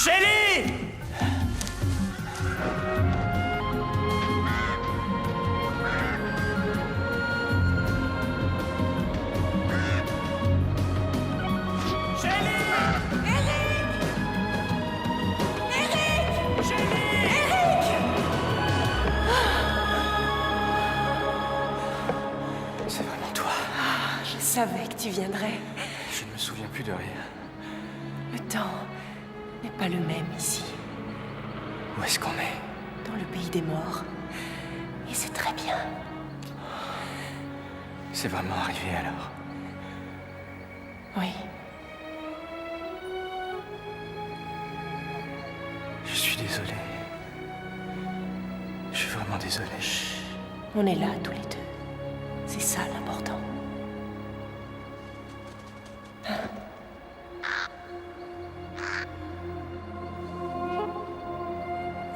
Shelly! C'est vraiment toi. Je savais que tu viendrais. Je ne me souviens plus de rien. Le temps n'est pas le même ici, Où est-ce qu'on est? dans le pays des morts. Et c'est très bien. C'est vraiment arrivé alors. Oui, Je suis désolé. Je suis vraiment désolé. on est là tous les deux. C'est ça l'important.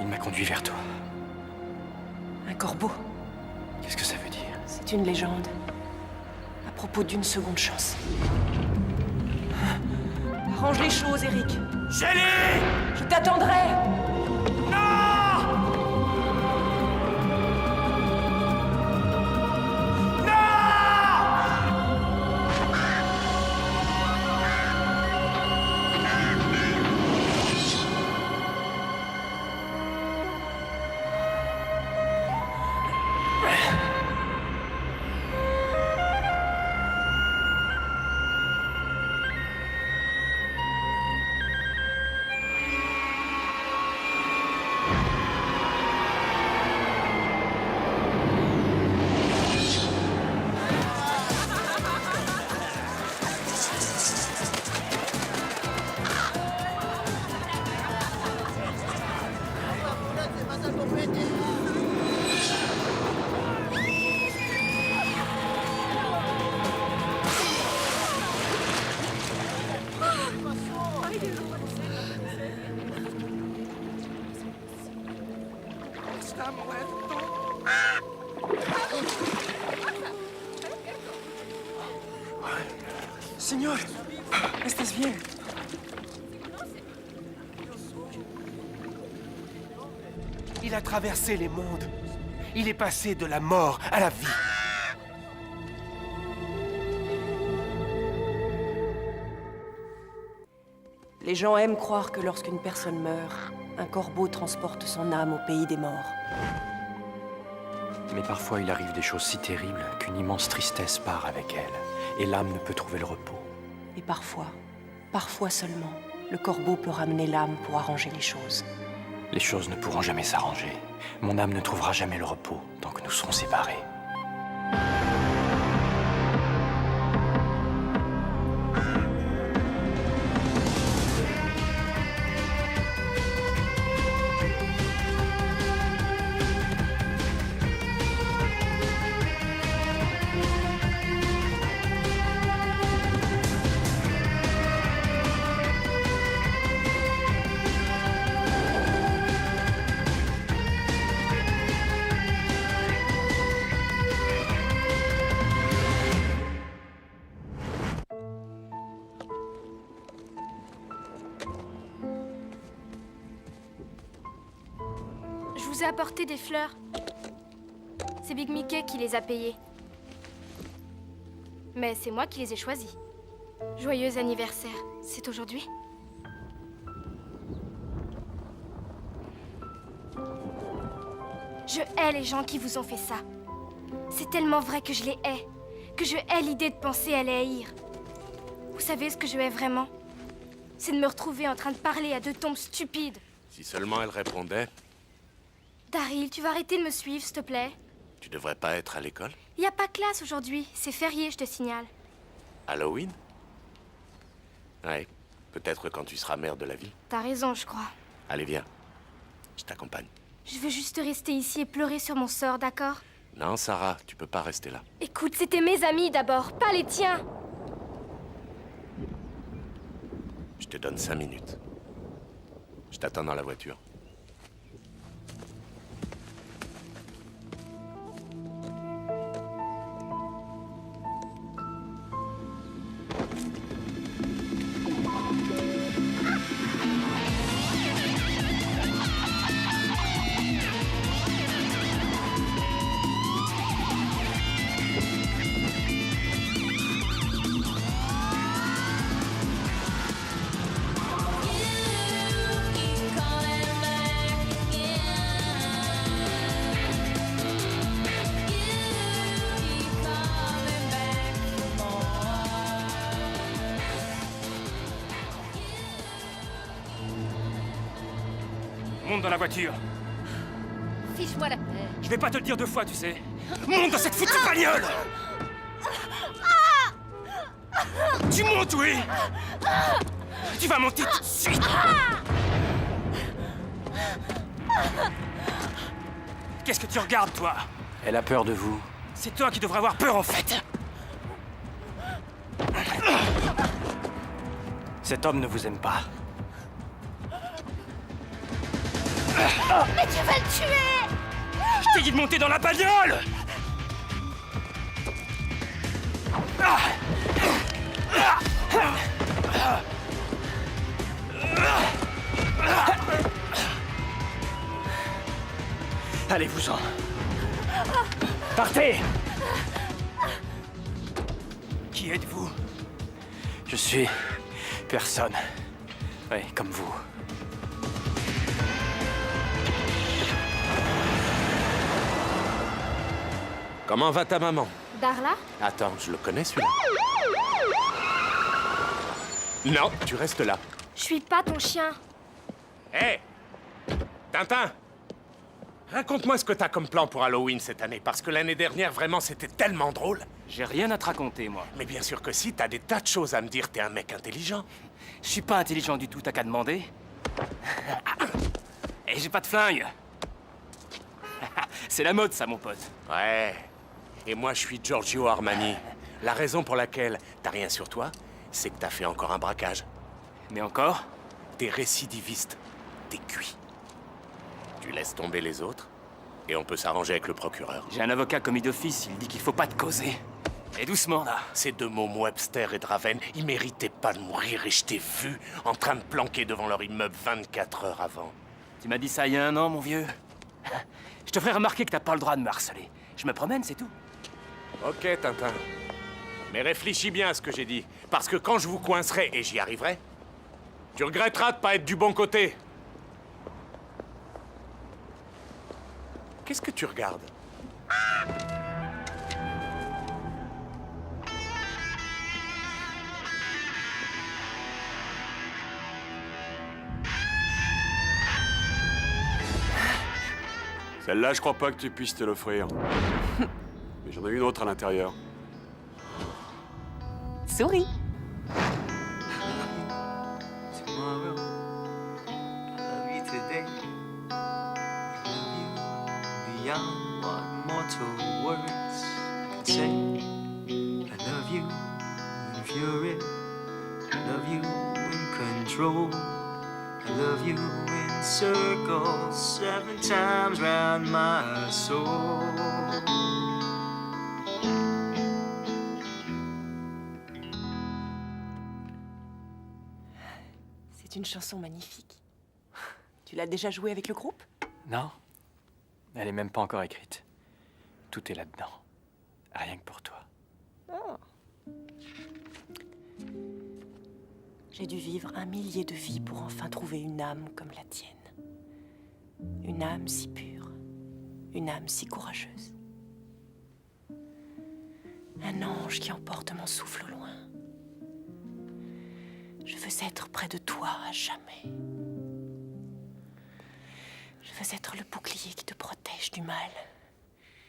Il m'a conduit vers toi. Un corbeau, Qu'est-ce que ça veut dire? c'est une légende. À propos d'une seconde chance. Arrange les choses, Eric. Shelly! Je t'attendrai. Señor, ¿estás bien? Il a traversé les mondes. Il est passé de la mort à la vie. Les gens aiment croire que lorsqu'une personne meurt, un corbeau transporte son âme au pays des morts. Mais parfois il arrive des choses si terribles qu'une immense tristesse part avec elle, et l'âme ne peut trouver le repos. Et parfois seulement, le corbeau peut ramener l'âme pour arranger les choses. Les choses ne pourront jamais s'arranger. Mon âme ne trouvera jamais le repos tant que nous serons séparés. Je vous ai apporté des fleurs. C'est Big Mickey qui les a payées. Mais c'est moi qui les ai choisies. Joyeux anniversaire. C'est aujourd'hui? Je hais les gens qui vous ont fait ça. C'est tellement vrai que je les hais. Que je hais l'idée de penser à les haïr. Vous savez ce que je hais vraiment? C'est de me retrouver en train de parler à deux tombes stupides. Si seulement elle répondait, Daryl, tu vas arrêter de me suivre, s'il te plaît? tu devrais pas être à l'école. Y a pas classe aujourd'hui. C'est férié, je te signale. Halloween? Ouais, peut-être quand tu seras maire de la ville. T'as raison, je crois. Allez, viens. Je t'accompagne. Je veux juste rester ici et pleurer sur mon sort, d'accord? Non, Sarah, tu peux pas rester là. Écoute, c'était mes amis d'abord, pas les tiens. Je te donne 5 minutes. Je t'attends dans la voiture. monte dans la voiture. Fiche-moi la paix. Je vais pas te le dire 2 fois, tu sais. Monte dans cette foutue bagnole! Tu montes, oui! Tu vas monter tout de suite! Qu'est-ce que tu regardes, toi? Elle a peur de vous. C'est toi qui devrais avoir peur, en fait! Cet homme ne vous aime pas. Mais tu vas le tuer! Je t'ai dit de monter dans la bagnole! Allez-vous-en. Partez! Qui êtes-vous? Je suis... personne. Oui, comme vous. Comment va ta maman? Darla? Attends, je le connais celui-là. Non, tu restes là. Je suis pas ton chien. Hé! Tintin! Raconte-moi ce que t'as comme plan pour Halloween cette année, parce que l'année dernière, vraiment, c'était tellement drôle. J'ai rien à te raconter, moi. Mais bien sûr que si, t'as des tas de choses à me dire, t'es un mec intelligent. Je suis pas intelligent du tout, t'as qu'à demander. Et j'ai pas de flingue. C'est la mode, ça, mon pote. Ouais. Et moi, je suis Giorgio Armani. La raison pour laquelle t'as rien sur toi, c'est que t'as fait encore un braquage. Mais encore? T'es récidiviste. T'es cuit. Tu laisses tomber les autres, et on peut s'arranger avec le procureur. J'ai un avocat commis d'office, il dit qu'il faut pas te causer. Et doucement, là. Ces 2 mômes Webster et Draven, ils méritaient pas de mourir et je t'ai vu en train de planquer devant leur immeuble 24 heures avant. Tu m'as dit ça il y a 1 an, mon vieux. Je te ferai remarquer que t'as pas le droit de me harceler. Je me promène, c'est tout. Ok, Tintin. Mais réfléchis bien à ce que j'ai dit, parce que quand je vous coincerai, et j'y arriverai, tu regretteras de pas être du bon côté. Qu'est-ce que tu regardes? Celle-là, je crois pas que tu puisses te l'offrir. Mais j'en ai une autre à l'intérieur. Souris. Tomorrow, I love you today. I love you beyond what mortal words can say. I love you in fury. I love you in control. I love you in circles 7 times round my soul. C'est une chanson magnifique. Tu l'as déjà jouée avec le groupe? Non. Elle est même pas encore écrite. Tout est là-dedans. Rien que pour toi. J'ai dû vivre 1 millier de vies pour enfin trouver une âme comme la tienne. Une âme si pure. Une âme si courageuse. Un ange qui emporte mon souffle au loin. Je veux être près de toi à jamais. Je veux être le bouclier qui te protège du mal.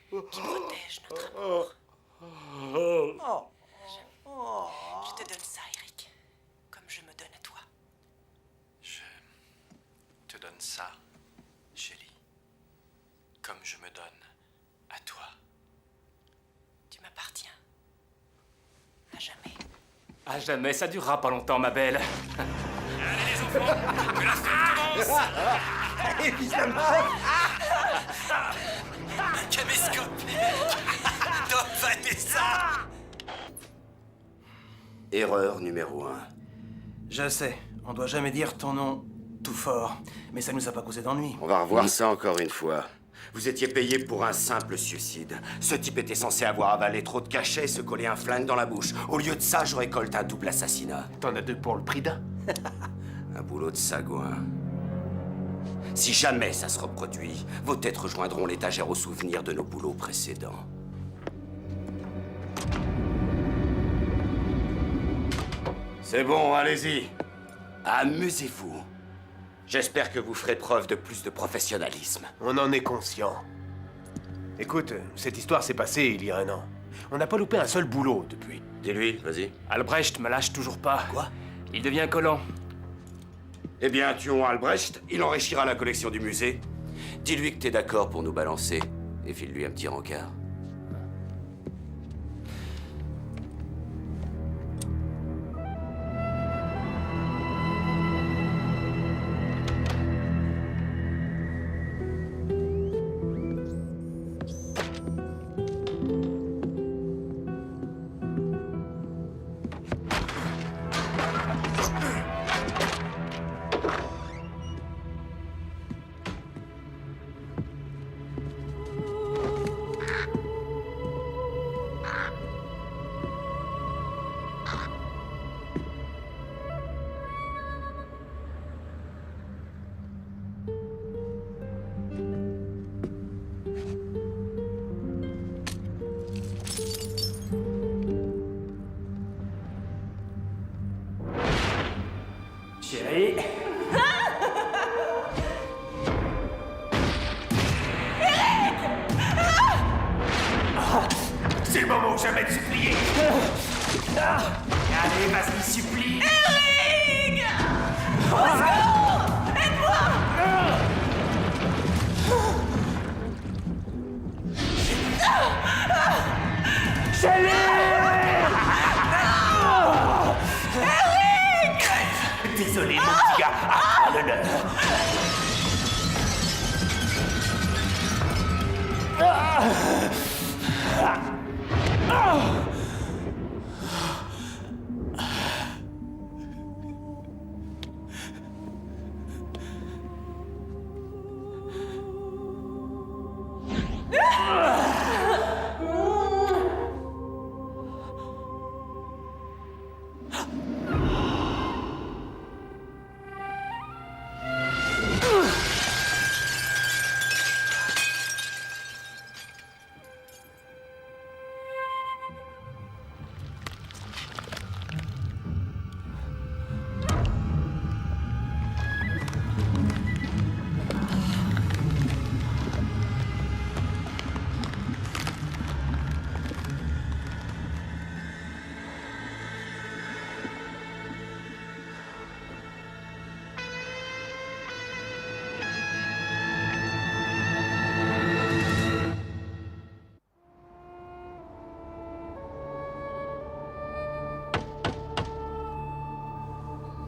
Qui protège notre amour. Je te donne ça, Eric. Comme je me donne à toi. Je te donne ça, Shelly. Comme je me donne à toi. Tu m'appartiens. À jamais. À jamais, ça durera pas longtemps, ma belle. Allez, les enfants, que la fête commence! Un caméscope. Top, ça. Erreur numéro 1. Je sais, on doit jamais dire ton nom tout fort, mais ça nous a pas causé d'ennui. On va revoir ça encore une fois. Vous étiez payé pour un simple suicide. Ce type était censé avoir avalé trop de cachets et se coller un flingue dans la bouche. Au lieu de ça, je récolte un double assassinat. T'en as 2 pour le prix d'un. Un boulot de sagouin. Si jamais ça se reproduit, vos têtes rejoindront l'étagère aux souvenirs de nos boulots précédents. C'est bon, allez-y. Amusez-vous. J'espère que vous ferez preuve de plus de professionnalisme. On en est conscient. Écoute, cette histoire s'est passée il y a 1 an. On n'a pas loupé un seul boulot depuis. Dis-lui, vas-y. Albrecht me lâche toujours pas. Quoi? Il devient collant. Eh bien, tuons Albrecht, il enrichira la collection du musée. Dis-lui que t'es d'accord pour nous balancer, et file-lui un petit rencard. Chérie. C'est le moment ou jamais de supplier. Allez, vas-y, supplie. Désolé, mon petit gars. Ah, l'honneur.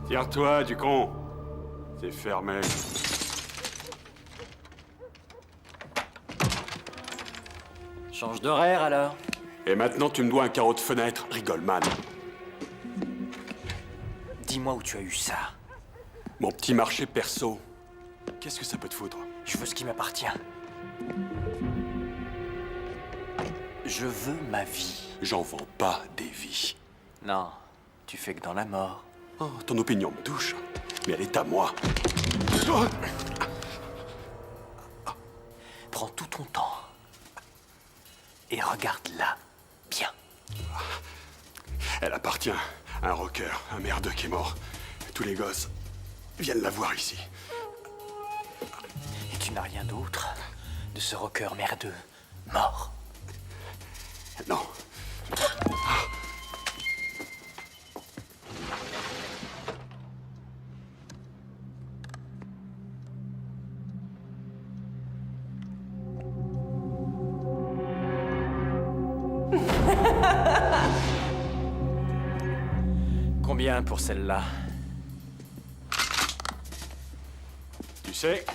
Tire-toi, du con. C'est fermé. Change d'horaire alors. Et maintenant, tu me dois un carreau de fenêtre. Rigole, man. Dis-moi où tu as eu ça. Mon petit marché perso. Qu'est-ce que ça peut te foutre? Je veux ce qui m'appartient. Je veux ma vie. J'en vends pas des vies. Non, tu fais que dans la mort. Oh, ton opinion me touche. Mais elle est à moi. Oh, Prends tout ton temps. Et regarde-la bien. elle appartient à un rocker, un merdeux qui est mort. Tous les gosses viennent la voir ici. Et tu n'as rien d'autre de ce rocker merdeux mort. Non. Combien pour celle-là? Tu sais,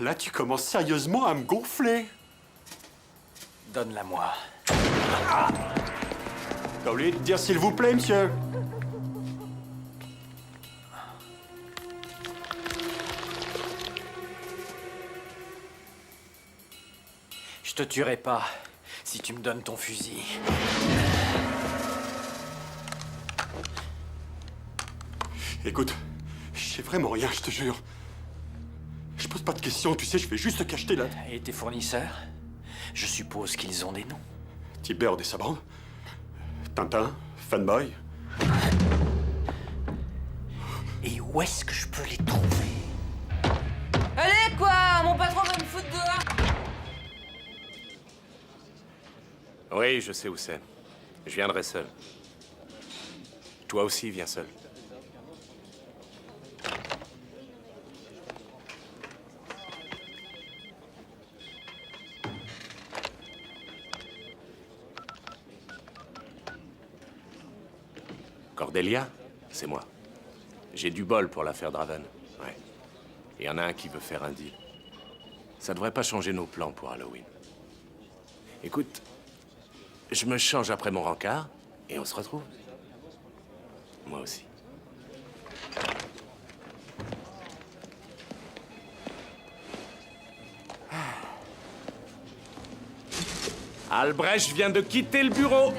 là, tu commences sérieusement à me gonfler. Donne-la-moi. T'as oublié de dire s'il vous plaît, monsieur? Je te tuerai pas si tu me donnes ton fusil. Écoute, je sais vraiment rien, je te jure. Je pose pas de questions, tu sais, je fais juste te cacheter là. Et tes fournisseurs? Je suppose qu'ils ont des noms. T-Bird et sa bande. Tintin, Fanboy. Et où est-ce que je peux les trouver? Allez, quoi! Mon patron va me foutre dehors! Oui, je sais où c'est. Je viendrai seul. Toi aussi, viens seul. Cordelia, c'est moi. J'ai du bol pour l'affaire Draven. Ouais. Il y en a un qui veut faire un deal. Ça devrait pas changer nos plans pour Halloween. Écoute, je me change après mon rencard et on se retrouve. Moi aussi. Albrecht vient de quitter le bureau.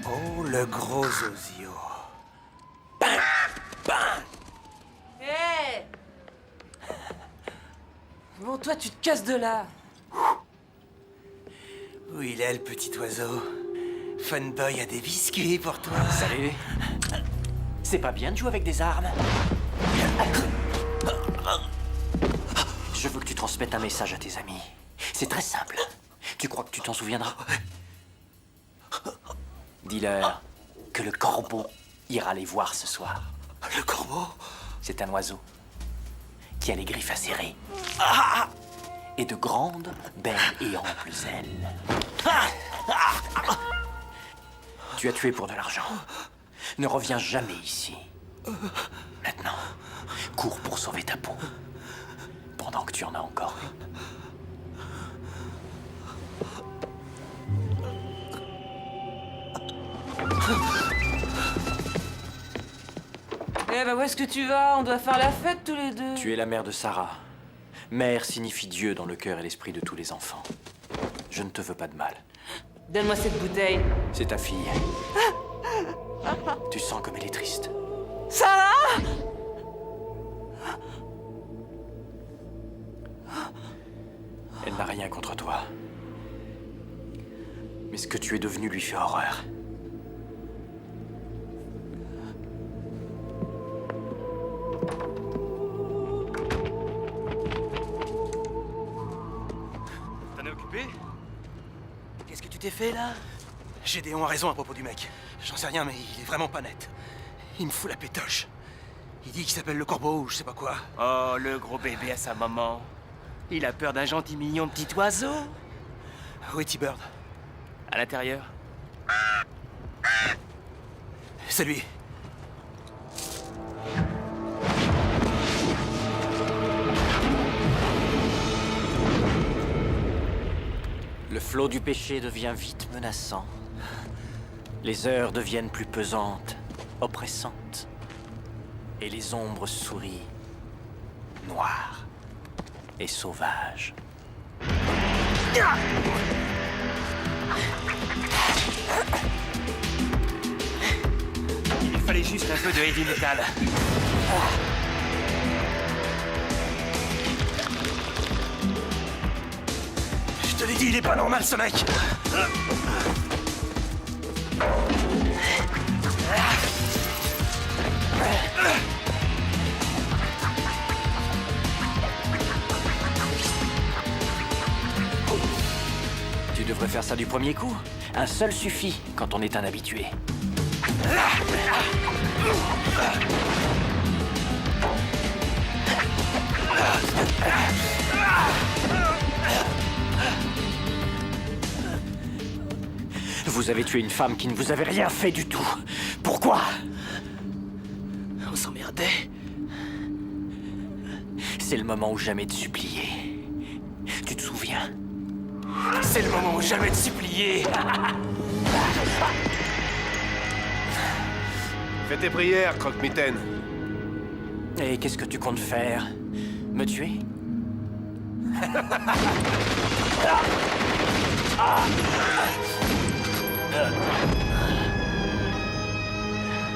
Oh, le gros osio. Hé! Bon, toi, tu te casses de là. Où il est, le petit oiseau? Funboy a des biscuits pour toi. Salut. C'est pas bien de jouer avec des armes. Je veux que tu transmettes un message à tes amis. C'est très simple. Tu crois que tu t'en souviendras? Dis-leur que le corbeau ira les voir ce soir. Le corbeau? C'est un oiseau qui a les griffes acérées. Et de grandes, belles et amples ailes. Tu as tué pour de l'argent. Ne reviens jamais ici. Maintenant, cours pour sauver ta peau. Pendant que tu en as encore. Eh bah, où est-ce que tu vas? On doit faire la fête tous les deux. Tu es la mère de Sarah. Mère signifie Dieu dans le cœur et l'esprit de tous les enfants. Je ne te veux pas de mal. Donne-moi cette bouteille. C'est ta fille. Tu sens comme elle est triste. Sarah! Elle n'a rien contre toi. Mais ce que tu es devenu lui fait horreur. T'en es occupé? Qu'est-ce que tu t'es fait, là? Gédéon a raison à propos du mec. J'en sais rien, mais il est vraiment pas net. Il me fout la pétoche. Il dit qu'il s'appelle le corbeau ou je sais pas quoi. Oh, le gros bébé à sa maman. Il a peur d'un gentil mignon petit oiseau. Où est T-Bird? À l'intérieur. C'est lui. Le flot du péché devient vite menaçant. Les heures deviennent plus pesantes, oppressantes. Et les ombres sourient, noires et sauvages. Il fallait juste un peu de heavy metal. Je te l'ai dit, il est pas normal, ce mec. Tu devrais faire ça du premier coup. Un seul suffit quand on est un habitué. Vous avez tué une femme qui ne vous avait rien fait du tout. Pourquoi? On s'emmerdait. C'est le moment ou jamais de supplier. Tu te souviens? C'est le moment où jamais de supplier. Fais tes prières, Croque-Mitaine. Et qu'est-ce que tu comptes faire? Me tuer?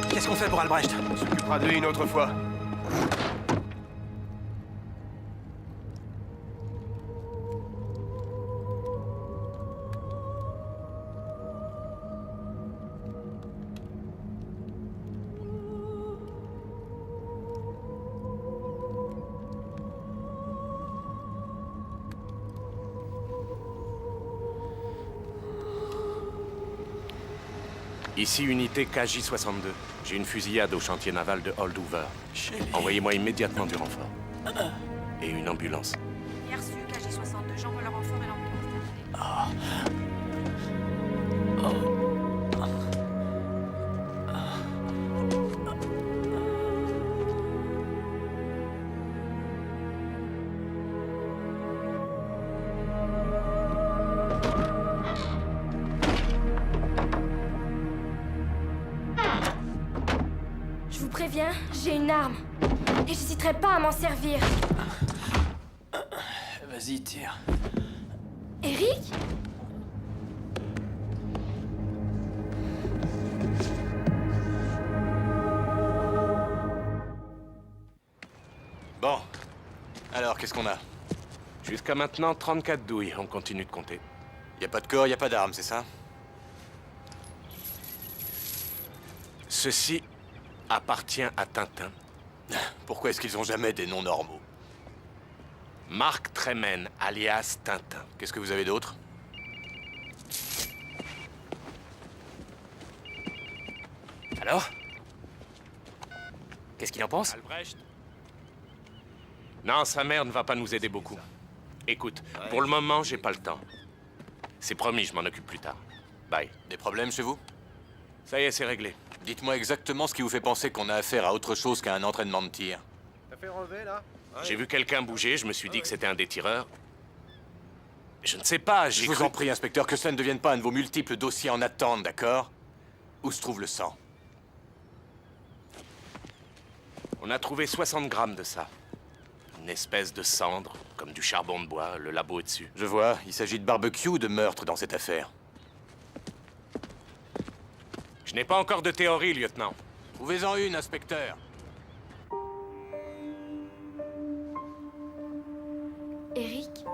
Qu'est-ce qu'on fait pour Albrecht? On s'occupera de lui une autre fois. Ici, unité KJ-62. J'ai une fusillade au chantier naval de Holdover. Envoyez-moi immédiatement du renfort. Et une ambulance. Bien reçu, KJ-62. J'envoie le renfort et l'ambulance. Je vous préviens, j'ai une arme. Et j'hésiterai pas à m'en servir. Vas-y, tire. Eric? Bon. Alors, qu'est-ce qu'on a? Jusqu'à maintenant, 34 douilles. On continue de compter. Y a pas de corps, y a pas d'armes, c'est ça? Ceci appartient à Tintin. Pourquoi est-ce qu'ils ont jamais des noms normaux? Mark Tremen, alias Tintin. Qu'est-ce que vous avez d'autre? Alors? Qu'est-ce qu'il en pense? Albrecht? Non, sa mère ne va pas nous aider beaucoup. Écoute, pour le moment, j'ai pas le temps. C'est promis, je m'en occupe plus tard. Bye. Des problèmes chez vous? Ça y est, c'est réglé. Dites-moi exactement ce qui vous fait penser qu'on a affaire à autre chose qu'à un entraînement de tir. T'as fait relever, là? J'ai vu quelqu'un bouger, je me suis dit que c'était un des tireurs. Je ne sais pas, j'ai Je vous cru... en prie, inspecteur, que cela ne devienne pas un de vos multiples dossiers en attente, d'accord? Où se trouve le sang? On a trouvé 60 grammes de ça. Une espèce de cendre, comme du charbon de bois, le labo est dessus. Je vois, il s'agit de barbecue ou de meurtre dans cette affaire. Je n'ai pas encore de théorie, lieutenant. Trouvez-en une, inspecteur. Eric?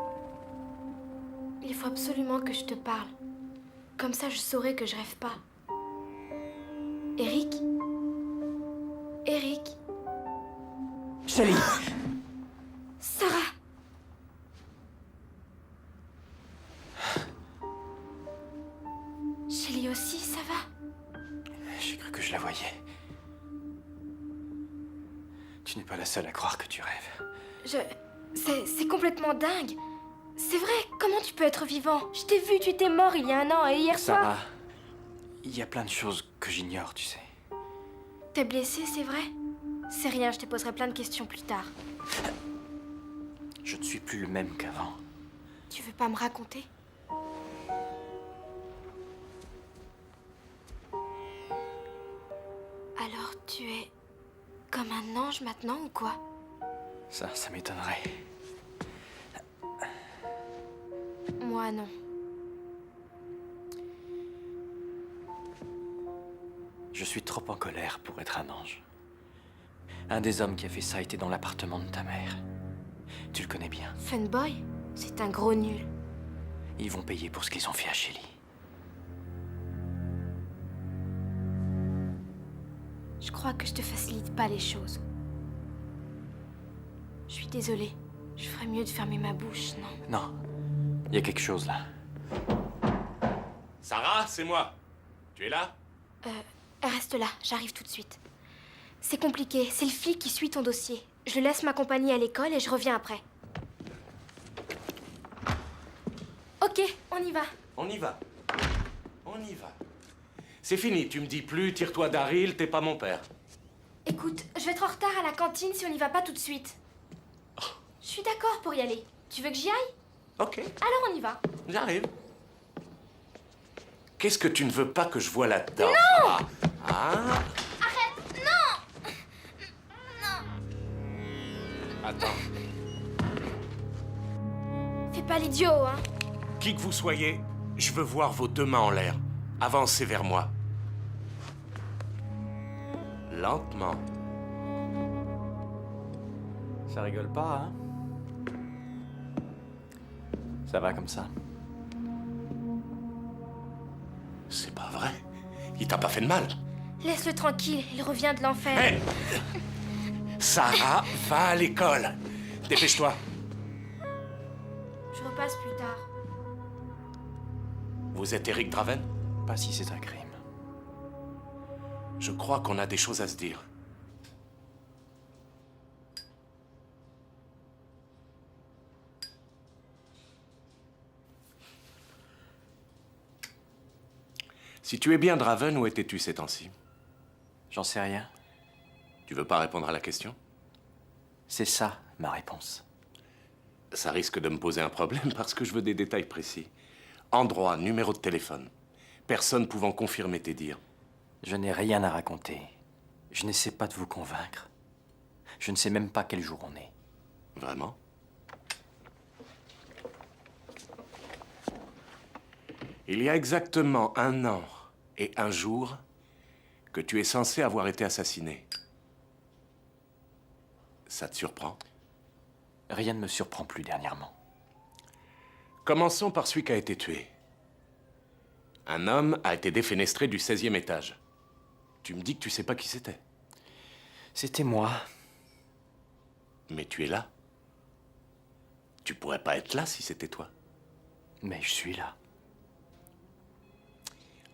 Il faut absolument que je te parle. Comme ça, je saurai que je rêve pas. Eric? Eric? Shelly! Sarah! Shelly aussi, ça va? J'ai cru que je la voyais. Tu n'es pas la seule à croire que tu rêves. C'est complètement dingue. C'est vrai, comment tu peux être vivant? Je t'ai vu, tu étais mort il y a un an et hier soir... Sarah, il y a plein de choses que j'ignore, tu sais. T'es blessé, c'est vrai? C'est rien, je te poserai plein de questions plus tard. Je ne suis plus le même qu'avant. Tu veux pas me raconter? Alors tu es comme un ange maintenant ou quoi? Ça m'étonnerait. Moi non. Je suis trop en colère pour être un ange. Un des hommes qui a fait ça était dans l'appartement de ta mère. Tu le connais bien. Funboy? C'est un gros nul. Ils vont payer pour ce qu'ils ont fait à Shelly. Je crois que je te facilite pas les choses. Je suis désolée. Je ferais mieux de fermer ma bouche, non? Non, il y a quelque chose là. Sarah, c'est moi. Tu es là? Reste là, j'arrive tout de suite. C'est compliqué, c'est le flic qui suit ton dossier. Je le laisse m'accompagner à l'école et je reviens après. Ok, on y va. On y va. On y va. C'est fini, tu me dis plus, tire-toi Daryl, t'es pas mon père. Écoute, je vais être en retard à la cantine si on n'y va pas tout de suite. Je suis d'accord pour y aller. Tu veux que j'y aille? Ok, Alors on y va. j'arrive. Qu'est-ce que tu ne veux pas que je vois là-dedans? Non! Ah. Arrête! Non! Attends, Fais pas l'idiot, hein? qui que vous soyez, je veux voir vos deux mains en l'air. Avancez vers moi. Lentement. Ça rigole pas, hein? Ça va comme ça. C'est pas vrai. Il t'a pas fait de mal. Laisse-le tranquille, il revient de l'enfer. Hé! Sarah, va à l'école. Dépêche-toi. Je repasse plus tard. Vous êtes Eric Draven? Pas si c'est un crime. Je crois qu'on a des choses à se dire. Si tu es bien Draven, où étais-tu ces temps-ci? J'en sais rien. Tu veux pas répondre à la question? C'est ça, ma réponse. Ça risque de me poser un problème parce que je veux des détails précis. Endroit, numéro de téléphone. Personne pouvant confirmer tes dires. Je n'ai rien à raconter. Je n'essaie pas de vous convaincre. Je ne sais même pas quel jour on est. Vraiment? Il y a exactement 1 an et 1 jour que tu es censé avoir été assassiné. Ça te surprend? Rien ne me surprend plus dernièrement. Commençons par celui qui a été tué. Un homme a été défenestré du 16e étage. Tu me dis que tu sais pas qui c'était. C'était moi. Mais tu es là. Tu pourrais pas être là si c'était toi. Mais je suis là.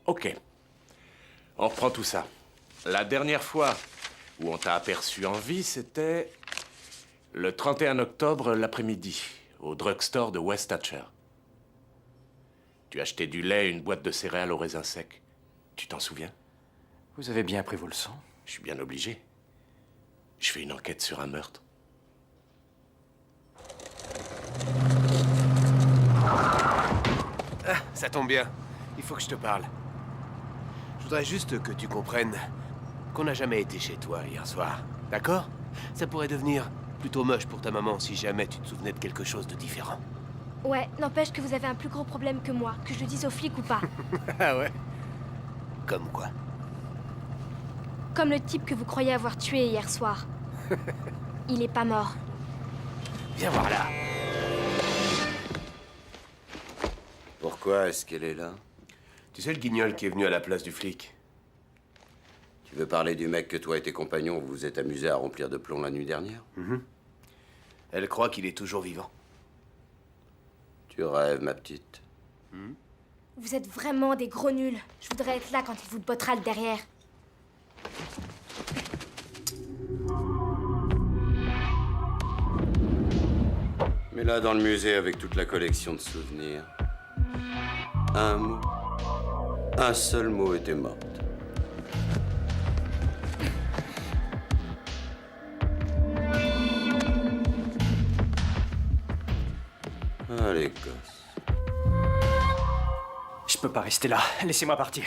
Ok. On reprend tout ça. La dernière fois où on t'a aperçu en vie, c'était le 31 octobre l'après-midi, au drugstore de West Thatcher. Tu achetais du lait et une boîte de céréales au raisin sec. Tu t'en souviens? Vous avez bien pris vos leçons. Je suis bien obligé. Je fais une enquête sur un meurtre. Ah, ça tombe bien. Il faut que je te parle. Je voudrais juste que tu comprennes qu'on n'a jamais été chez toi hier soir. D'accord? Ça pourrait devenir plutôt moche pour ta maman si jamais tu te souvenais de quelque chose de différent. Ouais, n'empêche que vous avez un plus gros problème que moi, que je le dise aux flics ou pas. Ah ouais? Comme quoi? Comme le type que vous croyez avoir tué hier soir. Il est pas mort. Viens voir là. Pourquoi est-ce qu'elle est là? Tu sais le guignol qui est venu à la place du flic? Tu veux parler du mec que toi et tes compagnons vous vous êtes amusés à remplir de plomb la nuit dernière? Elle croit qu'il est toujours vivant. Tu rêves, ma petite. Vous êtes vraiment des gros nuls. Je voudrais être là quand il vous bottera le derrière. Mais là, dans le musée, avec toute la collection de souvenirs, un mot, un seul mot était morte. Allez, gosse. Je peux pas rester là. Laissez-moi partir.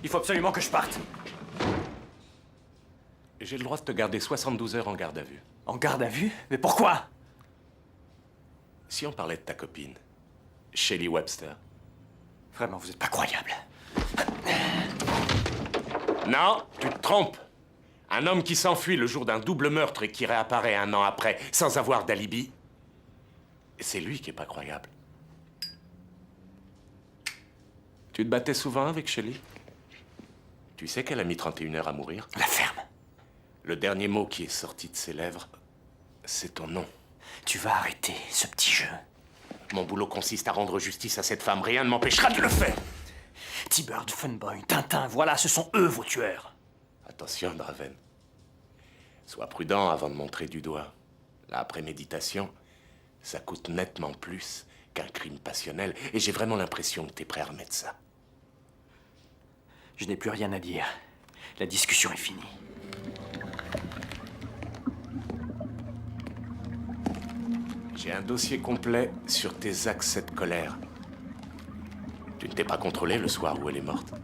Il faut absolument que je parte. J'ai le droit de te garder 72 heures en garde à vue. En garde à vue? Mais pourquoi? Si on parlait de ta copine, Shelley Webster. Vraiment, vous êtes pas croyable. Non, tu te trompes. Un homme qui s'enfuit le jour d'un double meurtre et qui réapparaît 1 an après sans avoir d'alibi, c'est lui qui est pas croyable. Tu te battais souvent avec Shelley? Tu sais qu'elle a mis 31 heures à mourir? La ferme. Le dernier mot qui est sorti de ses lèvres, c'est ton nom. Tu vas arrêter ce petit jeu. Mon boulot consiste à rendre justice à cette femme. Rien ne m'empêchera de le faire. T-Bird, Funboy, Tintin, voilà, ce sont eux vos tueurs. Attention, Draven. Sois prudent avant de montrer du doigt. La préméditation, ça coûte nettement plus qu'un crime passionnel. Et j'ai vraiment l'impression que t'es prêt à remettre ça. Je n'ai plus rien à dire. La discussion est finie. J'ai un dossier complet sur tes accès de colère. Tu ne t'es pas contrôlé le soir où elle est morte?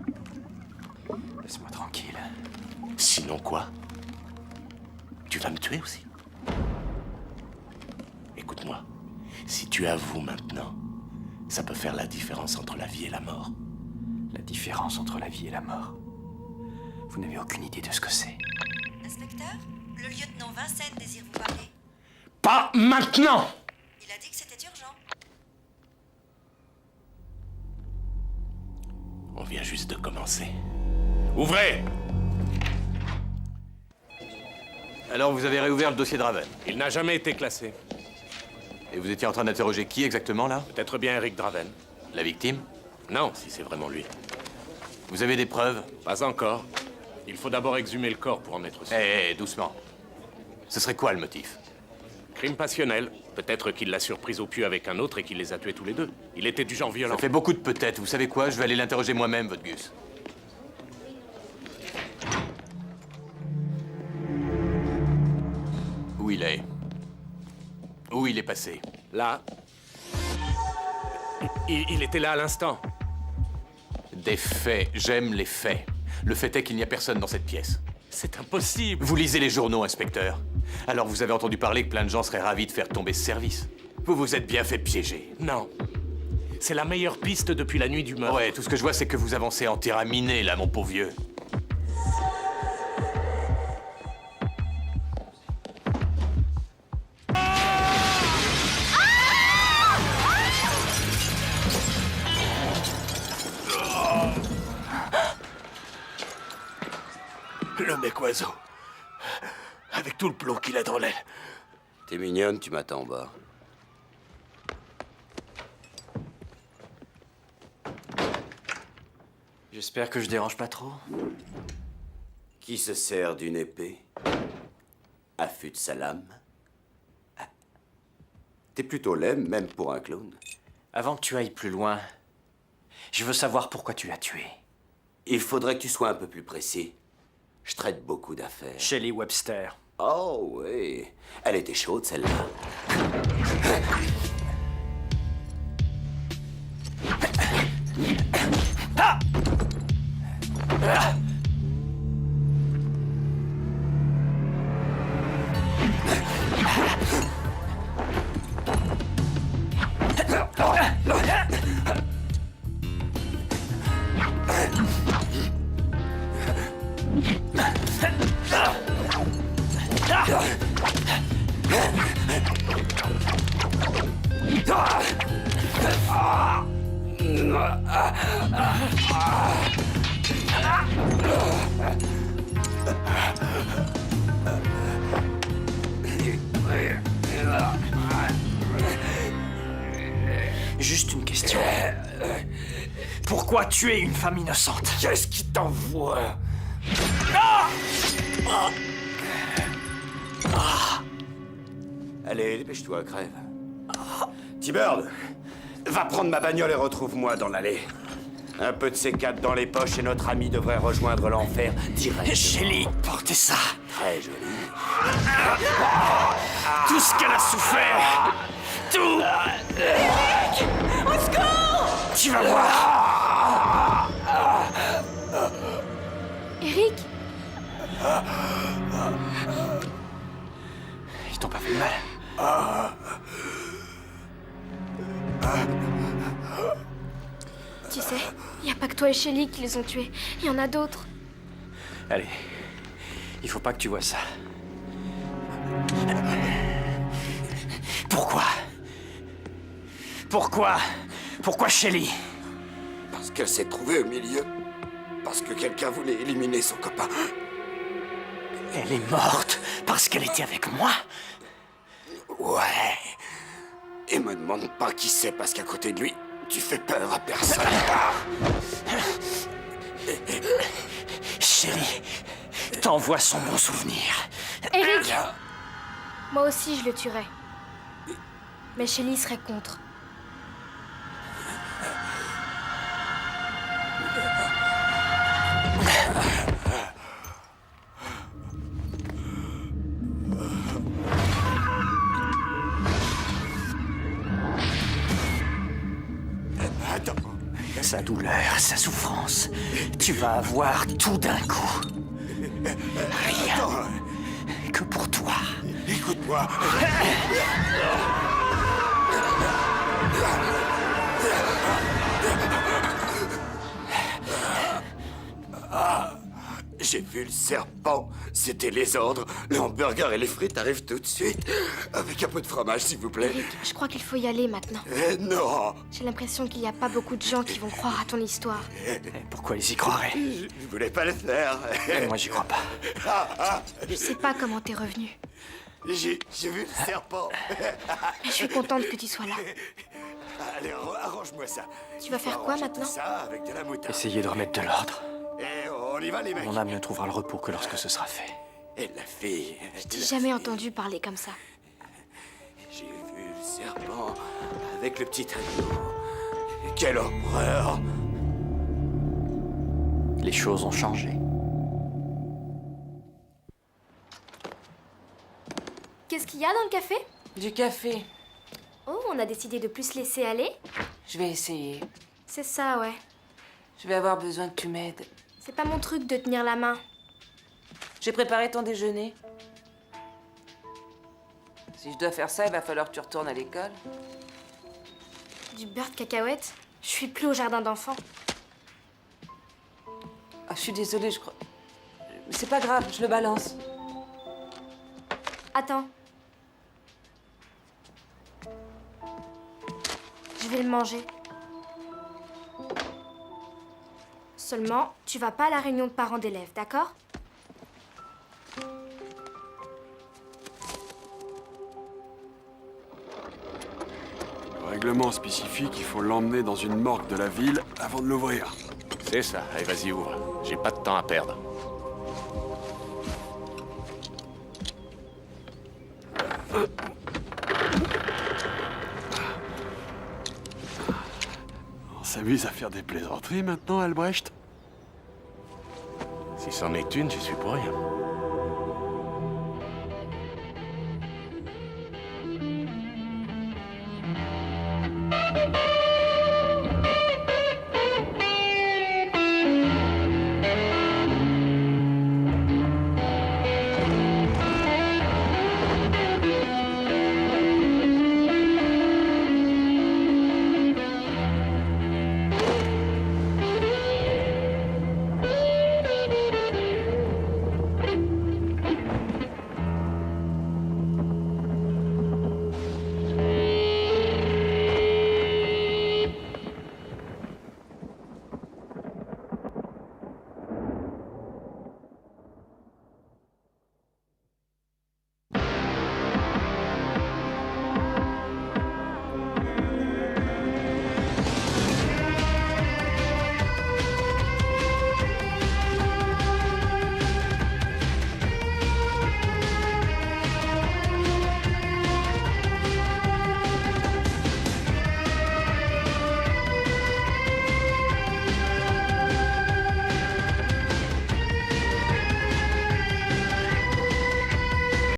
Laisse-moi tranquille. Sinon quoi? Tu vas me tuer aussi? Écoute-moi, si tu avoues maintenant, ça peut faire la différence entre la vie et la mort. La différence entre la vie et la mort. Vous n'avez aucune idée de ce que c'est. Inspecteur, le lieutenant Vincent désire vous parler. Pas maintenant! Il a dit que c'était urgent. On vient juste de commencer. Ouvrez! Alors vous avez réouvert le dossier Draven. Il n'a jamais été classé. Et vous étiez en train d'interroger qui exactement, là? Peut-être bien Eric Draven. La victime? Non, si c'est vraiment lui. Vous avez des preuves? Pas encore. Il faut d'abord exhumer le corps pour en être sûr. Eh, doucement. Ce serait quoi le motif? Crime passionnel. Peut-être qu'il l'a surprise au pieu avec un autre et qu'il les a tués tous les deux. Il était du genre violent. Ça fait beaucoup de peut-être. Vous savez quoi? Je vais aller l'interroger moi-même, votre Gus. Où il est? Où il est passé? Là. Il était là à l'instant. Des faits. J'aime les faits. Le fait est qu'il n'y a personne dans cette pièce. C'est impossible. Vous lisez les journaux, inspecteur. Alors vous avez entendu parler que plein de gens seraient ravis de faire tomber ce service. Vous vous êtes bien fait piéger. Non. C'est la meilleure piste depuis la nuit du meurtre. Ouais, tout ce que je vois, c'est que vous avancez en terrain miné, là, mon pauvre vieux. Le mec oiseau. Avec tout le plomb qu'il a dans l'aile. T'es mignonne, tu m'attends en bas. J'espère que je dérange pas trop. Qui se sert d'une épée? Affûte sa lame? T'es plutôt laid, même pour un clown. Avant que tu ailles plus loin, je veux savoir pourquoi tu l'as tué. Il faudrait que tu sois un peu plus précis. Je traite beaucoup d'affaires. Shelley Webster. Oh oui, elle était chaude celle-là. Juste une question. Pourquoi tuer une femme innocente? Qu'est-ce qui t'envoie? Allez, dépêche-toi, crève. T-Bird, va prendre ma bagnole et retrouve-moi dans l'allée. Un peu de C4 dans les poches et notre ami devrait rejoindre l'enfer direct. Shelley, portez ça. Très joli. Tout ce qu'elle a souffert. Tout. Eric! Au secours! Tu vas voir. Eric? Ils t'ont pas fait de mal. Tu sais, il y a pas que toi et Shelley qui les ont tués. Il y en a d'autres. Allez, il faut pas que tu vois ça. Pourquoi? Pourquoi Shelley? Parce qu'elle s'est trouvée au milieu. Parce que quelqu'un voulait éliminer son copain. Elle est morte parce qu'elle était avec moi? Ouais. Et me demande pas qui c'est parce qu'à côté de lui, tu fais peur à personne. Shelley, t'envoies son bon souvenir. Eric! Moi aussi, je le tuerais. Mais Shelley serait contre. Attends. Sa douleur, sa souffrance, tu vas avoir tout d'un coup. Rien que pour toi. Écoute-moi. J'ai vu le serpent. C'était les ordres. Le hamburger et les frites arrivent tout de suite. Avec un peu de fromage, s'il vous plaît. Eric, je crois qu'il faut y aller maintenant. Non. J'ai l'impression qu'il n'y a pas beaucoup de gens qui vont croire à ton histoire. Pourquoi ils y croiraient? Je voulais pas le faire. Moi, j'y crois pas. Je sais pas comment t'es revenu. J'ai vu le serpent. Mais je suis contente que tu sois là. Allez, arrange-moi ça. Tu vas faire quoi maintenant? Ça avec de la moutarde. Essayez de remettre de l'ordre. Eh oh, On y va, les mecs. Mon âme ne trouvera le repos que lorsque ce sera fait. Et la fille. Je t'ai jamais entendu parler comme ça. J'ai vu le serpent avec le petit anneau. Quelle horreur! Les choses ont changé. Qu'est-ce qu'il y a dans le café? Du café. Oh, on a décidé de plus se laisser aller? Je vais essayer. C'est ça, ouais. Je vais avoir besoin que tu m'aides. C'est pas mon truc de tenir la main. J'ai préparé ton déjeuner. Si je dois faire ça, il va falloir que tu retournes à l'école. Du beurre de cacahuète? Je suis plus au jardin d'enfants. Ah, je suis désolée, je crois... C'est pas grave, je le balance. Attends. Je vais le manger. Seulement, tu vas pas à la réunion de parents d'élèves, d'accord? Le règlement spécifique, il faut l'emmener dans une morgue de la ville avant de l'ouvrir. C'est ça. Allez, vas-y, ouvre. J'ai pas de temps à perdre. On s'amuse à faire des plaisanteries maintenant, Albrecht? Si c'en est une, j'y suis pour rien.